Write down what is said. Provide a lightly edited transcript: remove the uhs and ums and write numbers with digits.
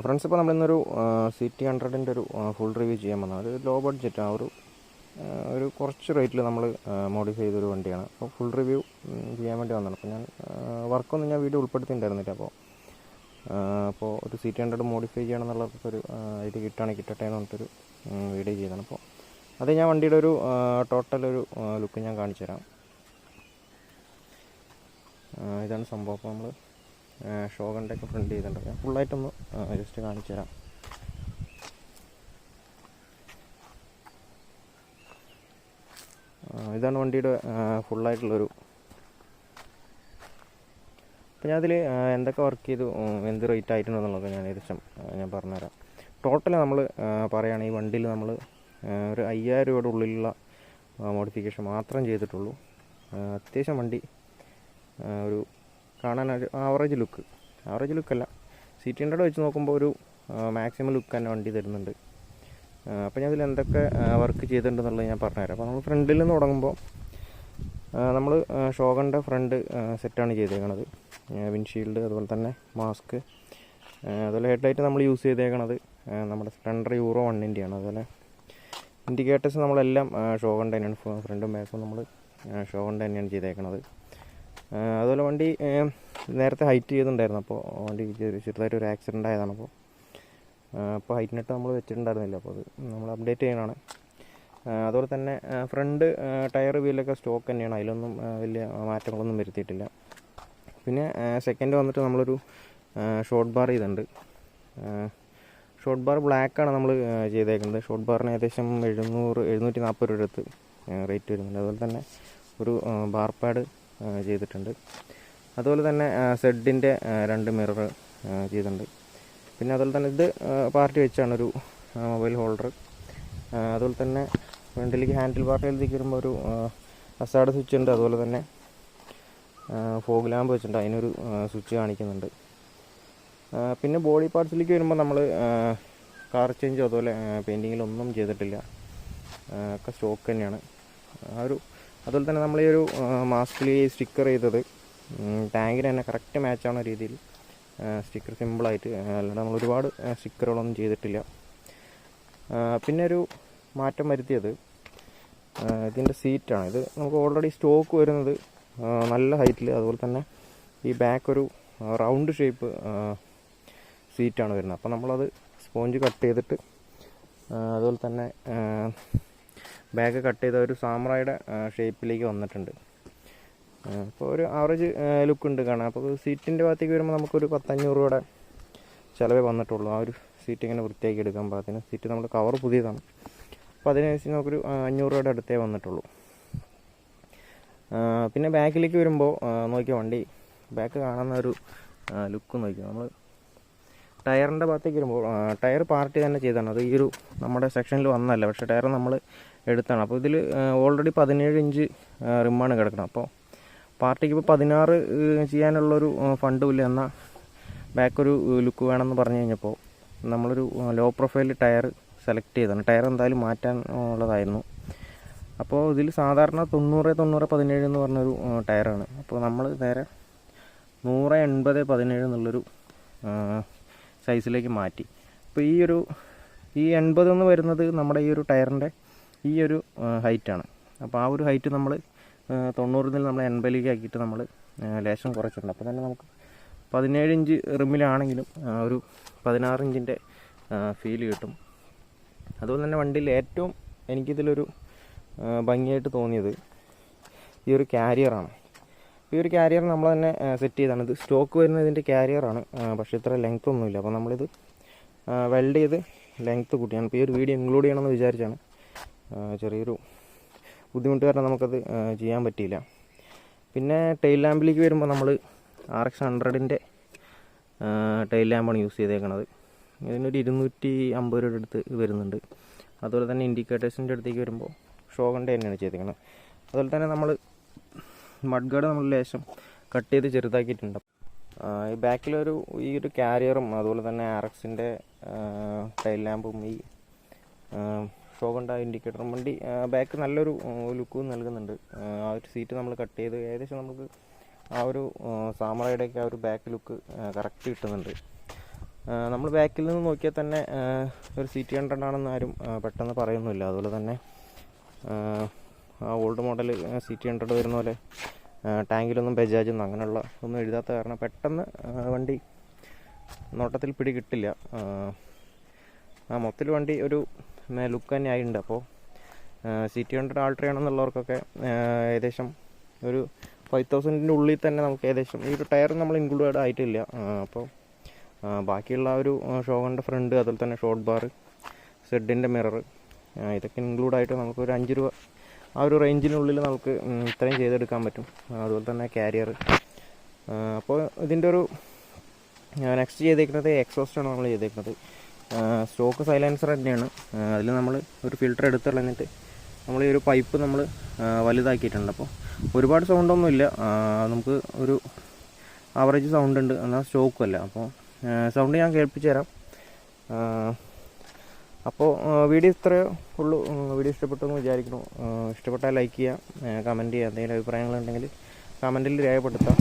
Friends, ഇപ്പോൾ നമ്മളിന്നൊരു CT100ൻ്റെ ഒരു full review ചെയ്യാൻ വന്നത്. ഒരു ലോ ബഡ്ജറ്റാണ്, ഒരു കുറച്ച് റേറ്റിൽ നമ്മൾ മോഡിഫൈ ചെയ്തൊരു വണ്ടിയാണ്. അപ്പോൾ ഫുൾ റിവ്യൂ ചെയ്യാൻ വേണ്ടി വന്നതാണ്. അപ്പോൾ വർക്കൊന്നും ഞാൻ വീഡിയോ ഉൾപ്പെടുത്തിയിട്ടുണ്ടായിരുന്നില്ല. അപ്പോൾ ഒരു CT100 മോഡിഫൈ ചെയ്യണമെന്നുള്ളൊരു ഐഡിയ കിട്ടട്ടെ എന്ന് പറഞ്ഞിട്ടൊരു വീഡിയോ ചെയ്തതാണ്. അപ്പോൾ അത് ഞാൻ വണ്ടിയുടെ ഒരു ടോട്ടൽ ഒരു ലുക്ക് ഞാൻ കാണിച്ചു തരാം. ഇതാണ് സംഭവം. അപ്പോൾ നമ്മൾ ഷോഗണ്ടൊക്കെ ഫ്രണ്ട് ചെയ്തിട്ടുണ്ട്. ഞാൻ ഫുള്ളായിട്ടൊന്ന് ജസ്റ്റ് കാണിച്ചു തരാം. ഇതാണ് വണ്ടിയുടെ ഫുള്ളായിട്ടുള്ളൊരു. അപ്പോൾ ഞാനതിൽ എന്തൊക്കെ വർക്ക് ചെയ്തു, എന്ത് റേറ്റ് ആയിട്ടുണ്ടെന്നുള്ളത് ഞാൻ ഏകദേശം ഞാൻ പറഞ്ഞുതരാം. ടോട്ടൽ നമ്മൾ പറയുകയാണെങ്കിൽ ഈ വണ്ടിയിൽ നമ്മൾ ഒരു 5000 രൂപയുടെ ഉള്ളിലുള്ള മോഡിഫിക്കേഷൻ മാത്രം ചെയ്തിട്ടുള്ളൂ. അത്യാവശ്യം വണ്ടി ഒരു കാണാൻ ഒരു ആവറേജ് ലുക്കല്ല, CT100 വെച്ച് നോക്കുമ്പോൾ ഒരു മാക്സിമം ലുക്ക് തന്നെ വണ്ടി തരുന്നുണ്ട്. അപ്പോൾ ഞാൻ ഇതിൽ എന്തൊക്കെ വർക്ക് ചെയ്തിട്ടുണ്ടെന്നുള്ളത് ഞാൻ പറഞ്ഞുതരാം. അപ്പോൾ നമ്മൾ ഫ്രണ്ടിൽ നിന്ന് തുടങ്ങുമ്പോൾ നമ്മൾ ഷോഗൻ്റെ ഫ്രണ്ട് സെറ്റാണ് ചെയ്തേക്കണത്. വിൻഷീൽഡ്, അതുപോലെ തന്നെ മാസ്ക്, അതുപോലെ ഹെഡ്ലൈറ്റ് നമ്മൾ യൂസ് ചെയ്തേക്കണത് നമ്മുടെ സ്പ്ലെൻഡർ യൂറോ 1-ൻ്റെയാണ്. അതുപോലെ ഇൻഡിക്കേറ്റേഴ്സ് നമ്മളെല്ലാം ഷോഗൻ്റെ തന്നെയാണ്. ഫ്രണ്ടും ബാക്കും നമ്മൾ ഷോഗൻ്റെ തന്നെയാണ് ചെയ്തേക്കണത്. അതുപോലെ വണ്ടി നേരത്തെ ഹൈറ്റ് ചെയ്തിട്ടുണ്ടായിരുന്നു. അപ്പോൾ വണ്ടി ചെറുതായിട്ടൊരു ആക്സിഡൻ്റ് ആയതാണ്. അപ്പോൾ ഹൈറ്റിനിട്ട് നമ്മൾ വെച്ചിട്ടുണ്ടായിരുന്നില്ല. അപ്പോൾ അത് നമ്മൾ അപ്ഡേറ്റ് ചെയ്യണതാണ്. അതുപോലെ തന്നെ ഫ്രണ്ട് ടയർ വീലൊക്കെ സ്റ്റോക്ക് തന്നെയാണ്, അതിലൊന്നും വലിയ മാറ്റങ്ങളൊന്നും വരുത്തിയിട്ടില്ല. പിന്നെ സെക്കൻഡ് വന്നിട്ട് നമ്മളൊരു ഷോർട്ട് ബാർ ചെയ്തിട്ടുണ്ട്. ഷോർട്ട് ബാർ ബ്ലാക്കാണ് നമ്മൾ ചെയ്തേക്കുന്നത്. ഷോർട്ട് ബാറിന് ഏകദേശം 740 രൂപ അടുത്ത് റേറ്റ് വരുന്നുണ്ട്. അതുപോലെ തന്നെ ഒരു ബാർ പാഡ് ചെയ്തിട്ടുണ്ട്. അതുപോലെ തന്നെ സെഡിൻ്റെ 2 മിറർ ചെയ്തിട്ടുണ്ട്. പിന്നെ അതുപോലെ തന്നെ ഇത് പാർട്ടി വെച്ചാണ് ഒരു മൊബൈൽ ഹോൾഡർ. അതുപോലെ തന്നെ ഫ്രണ്ടിലേക്ക് ഹാൻഡിൽ പാർട്ടിയിലേക്ക് വരുമ്പോൾ ഒരു ഹസാർഡ് സ്വിച്ച് ഉണ്ട്. അതുപോലെ തന്നെ ഫോഗ് ലാമ്പ് വെച്ചിട്ടുണ്ട്, അതിനൊരു സ്വിച്ച് കാണിക്കുന്നുണ്ട്. പിന്നെ ബോഡി പാർട്സിലേക്ക് വരുമ്പോൾ നമ്മൾ കാർ ചേഞ്ചോ അതുപോലെ പെയിൻറ്റിങ്ങിലൊന്നും ചെയ്തിട്ടില്ല, ഒക്കെ സ്റ്റോക്ക് തന്നെയാണ്. അതുപോലെ തന്നെ നമ്മൾ ഈ ഒരു മാസ്കിൽ സ്റ്റിക്കർ ചെയ്തത് ടാങ്കിന് തന്നെ കറക്റ്റ് മാച്ചാവുന്ന രീതിയിൽ സ്റ്റിക്കർ സിമ്പിളായിട്ട്, അല്ലാണ്ട് നമ്മൾ ഒരുപാട് സ്റ്റിക്കറുകളൊന്നും ചെയ്തിട്ടില്ല. പിന്നെ ഒരു മാറ്റം വരുത്തിയത് ഇതിൻ്റെ സീറ്റാണ്. ഇത് നമുക്ക് ഓൾറെഡി സ്റ്റോക്ക് വരുന്നത് നല്ല ഹൈറ്റിൽ, അതുപോലെ തന്നെ ഈ ബാക്ക് ഒരു റൗണ്ട് ഷേപ്പ് സീറ്റാണ് വരുന്നത്. അപ്പോൾ നമ്മളത് സ്പോഞ്ച് കട്ട് ചെയ്തിട്ട് അതുപോലെ തന്നെ ബാക്ക് കട്ട് ചെയ്ത ഒരു സാമ്രായുടെ ഷേപ്പിലേക്ക് വന്നിട്ടുണ്ട്. അപ്പോൾ ഒരു ആവറേജ് ലുക്ക് ഉണ്ട് കാണാൻ. അപ്പോൾ സീറ്റിൻ്റെ ഭാഗത്തേക്ക് വരുമ്പോൾ നമുക്കൊരു 100-500 രൂപയുടെ ചിലവേ വന്നിട്ടുള്ളൂ. ആ ഒരു സീറ്റ് ഇങ്ങനെ വൃത്തിയാക്കി എടുക്കാൻ പാകത്തിന്. സീറ്റ് നമ്മൾ കവർ പുതിയതാണ്, അപ്പോൾ അതിനനുസരിച്ച് നമുക്കൊരു 500 രൂപയുടെ അടുത്തേ വന്നിട്ടുള്ളൂ. പിന്നെ ബാക്കിലേക്ക് വരുമ്പോൾ നോക്കിയാൽ വണ്ടി ബാക്ക് കാണുന്ന ഒരു ലുക്ക് നോക്കിയാൽ നമ്മൾ ടയറിൻ്റെ ഭാഗത്തേക്ക് വരുമ്പോൾ ടയർ പാർട്ടി തന്നെ ചെയ്താണ്. അത് ഈ ഒരു നമ്മുടെ സെക്ഷനിൽ വന്നല്ല, പക്ഷേ ടയർ നമ്മൾ എടുത്താണ്. അപ്പോൾ ഇതിൽ ഓൾറെഡി 17 ഇഞ്ച് റിമ്മാണ് കിടക്കണം. അപ്പോൾ പാർട്ടിക്ക് ഇപ്പോൾ 16 ചെയ്യാനുള്ളൊരു ഫണ്ടും ഇല്ല. എന്നാൽ ബാക്കൊരു ലുക്ക് വേണമെന്ന് പറഞ്ഞു കഴിഞ്ഞപ്പോൾ നമ്മളൊരു ലോ പ്രൊഫൈൽ ടയർ സെലക്ട് ചെയ്താണ്. ടയർ എന്തായാലും മാറ്റാൻ ഉള്ളതായിരുന്നു. അപ്പോൾ ഇതിൽ സാധാരണ 90-17 എന്ന് പറഞ്ഞൊരു ടയറാണ്. അപ്പോൾ നമ്മൾ നേരെ 100-80-17 എന്നുള്ളൊരു സൈസിലേക്ക് മാറ്റി. അപ്പോൾ ഈ 80 എന്ന് വരുന്നത് നമ്മുടെ ഈ ഒരു ടയറിൻ്റെ ഈ ഒരു ഹൈറ്റാണ്. അപ്പോൾ ആ ഒരു ഹൈറ്റ് നമ്മൾ 90 നമ്മൾ 80ലേക്ക് ആക്കിയിട്ട് നമ്മൾ ലേശം കുറച്ചിട്ടുണ്ട്. അപ്പോൾ തന്നെ നമുക്ക് 17 ഇഞ്ച് റിമ്മിലാണെങ്കിലും ഒരു 16 ഇഞ്ചിൻ്റെ ഫീൽ കിട്ടും. അതുപോലെ തന്നെ വണ്ടിയിൽ ഏറ്റവും എനിക്കിതിലൊരു ഭംഗിയായിട്ട് തോന്നിയത് ഈ ഒരു ക്യാരിയറാണ്. ഈ ഒരു ക്യാരിയർ നമ്മൾ തന്നെ സെറ്റ് ചെയ്താണ്. ഇത് സ്റ്റോക്ക് വരുന്നത് ഇതിൻ്റെ ക്യാരിയറാണ്, പക്ഷേ ഇത്ര ലെങ്ത് ഒന്നുമില്ല. അപ്പോൾ നമ്മളിത് വെൽഡ് ചെയ്ത് ലെങ്ത്ത് കൂട്ടിയാണ്. ഇപ്പോൾ ഈ ഒരു വീഡിയോ ഇൻക്ലൂഡ് ചെയ്യണമെന്ന് വിചാരിച്ചാണ്. ചെറിയൊരു ബുദ്ധിമുട്ട് കാരണം നമുക്കത് ചെയ്യാൻ പറ്റിയില്ല. പിന്നെ ടെയിൽ ലാമ്പിലേക്ക് വരുമ്പോൾ നമ്മൾ RX100ൻ്റെ ടെയിൽ ലാമ്പാണ് യൂസ് ചെയ്തേക്കുന്നത്. ഇതിനൊരു 250 രൂപയുടെ അടുത്ത് വരുന്നുണ്ട്. അതുപോലെ തന്നെ ഇൻഡിക്കേറ്റേഴ്സിൻ്റെ അടുത്തേക്ക് വരുമ്പോൾ ഷോഗൻ്റെ തന്നെയാണ് ചെയ്തേക്കുന്നത്. അതുപോലെ തന്നെ നമ്മൾ മഡ് ഗാർഡ് നമ്മൾ ലേശം കട്ട് ചെയ്ത് ചെറുതാക്കിയിട്ടുണ്ട്. ഈ ബാക്കിലൊരു ഈ ഒരു ക്യാരിയറും അതുപോലെ തന്നെ RXൻ്റെ ടൈൽ ലാമ്പും ഈ ഷോഗണ്ട ഇൻഡിക്കേറ്റർ വണ്ടി ബാക്ക് നല്ലൊരു ലുക്ക് നൽകുന്നുണ്ട്. ആ ഒരു സീറ്റ് നമ്മൾ കട്ട് ചെയ്ത് ഏകദേശം നമുക്ക് ആ ഒരു സാമറയുടെയൊക്കെ ആ ഒരു ബാക്ക് ലുക്ക് കറക്റ്റ് കിട്ടുന്നുണ്ട്. നമ്മൾ ബാക്കിൽ നിന്ന് നോക്കിയാൽ തന്നെ ഒരു CT100 ആണെന്ന് ആരും പെട്ടെന്ന് പറയുന്നില്ല. അതുപോലെ തന്നെ ആ ഓൾഡ് മോഡൽ CT100 വരുന്ന പോലെ ടാങ്കിലൊന്നും ബജാജ് ഒന്നും അങ്ങനെയുള്ള ഒന്നും എഴുതാത്ത കാരണം പെട്ടെന്ന് വണ്ടി നോട്ടത്തിൽ പിടി കിട്ടില്ല. മൊത്തത്തിൽ വണ്ടി ഒരു ലുക്ക് തന്നെ ആയിട്ടുണ്ട്. അപ്പോൾ CT100 ആൾട്ടർ ചെയ്യണമെന്നുള്ളവർക്കൊക്കെ ഏകദേശം ഒരു 5000 ഉള്ളിൽ തന്നെ നമുക്ക് ഏകദേശം ഈ ഒരു ടയർ നമ്മൾ ഇൻക്ലൂഡ് ആയിട്ടില്ല. അപ്പോൾ ബാക്കിയുള്ള ആ ഒരു ഷോഗണ്ട ഫ്രണ്ട്, അതുപോലെ തന്നെ ഷോർട്ട് ബാർ, സെഡിൻ്റെ മിറർ, ഇതൊക്കെ ഇൻക്ലൂഡായിട്ട് നമുക്കൊരു 5 രൂപ ആ ഒരു റേഞ്ചിനുള്ളിൽ നമുക്ക് ഇത്രയും ചെയ്തെടുക്കാൻ പറ്റും. അതുപോലെ തന്നെ കാരിയർ. അപ്പോൾ ഇതിൻ്റെ ഒരു നെക്സ്റ്റ് ചെയ്തേക്കുന്നത് എക്സോസ്റ്റാണ് നമ്മൾ ചെയ്തേക്കുന്നത്. സ്റ്റോക്ക് സൈലൻസർ തന്നെയാണ്. അതിൽ നമ്മൾ ഒരു ഫിൽറ്റർ എടുത്ത് കളഞ്ഞിട്ട് നമ്മൾ ഈ ഒരു പൈപ്പ് നമ്മൾ വലുതാക്കിയിട്ടുണ്ട്. അപ്പോൾ ഒരുപാട് സൗണ്ടൊന്നുമില്ല, നമുക്ക് ഒരു ആവറേജ് സൗണ്ട് ഉണ്ട്, എന്നാൽ സ്റ്റോക്കും അല്ല. അപ്പോൾ സൗണ്ട് ഞാൻ കേൾപ്പിച്ച് തരാം. അപ്പോൾ വീഡിയോ ഇത്രയേ ഉള്ളൂ. വീഡിയോ ഇഷ്ടപ്പെട്ടെന്ന് വിചാരിക്കുന്നു. ഇഷ്ടപ്പെട്ടാൽ ലൈക്ക് ചെയ്യുക, കമൻറ്റ് ചെയ്യുക. എന്തെങ്കിലും അഭിപ്രായങ്ങളുണ്ടെങ്കിൽ കമൻറ്റിൽ രേഖപ്പെടുത്താം.